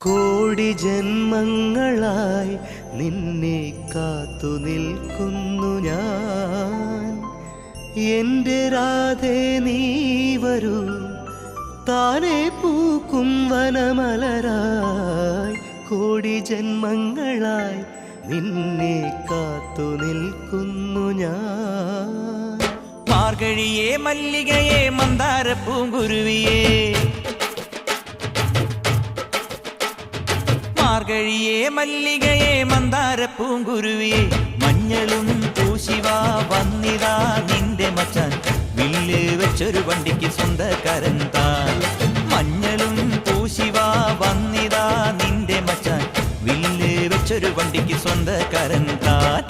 കോടി ജന്മങ്ങളായി നിന്നെ കാത്തു നിൽക്കുന്നു ഞാൻ. എൻ്റെ രാധേ നീ വരൂ, താനെ പൂക്കും വനമലരായി. കോടി ജന്മങ്ങളായി നിന്നെ കാത്തു നിൽക്കുന്നു ഞാൻ. മാർഗഴിയേ മല്ലികയെ മന്ദാര പൂങ്കുരുവിയേ, മാർഗഴിയേ മല്ലികയെ മന്ദാര പൂങ്കുരുവിയെ. മഞ്ഞളും പൂശിവാ വന്നിതാ നിന്റെ മച്ചാൻ, വില്ല് വെച്ചൊരു വണ്ടിക്ക് സ്വന്തക്കാരൻ താൻ. മഞ്ഞളും പൂശിവാ വന്നിതാ നിന്റെ മച്ചാൻ, വില്ല് വെച്ചൊരു വണ്ടിക്ക് സ്വന്തക്കാരൻ താൻ.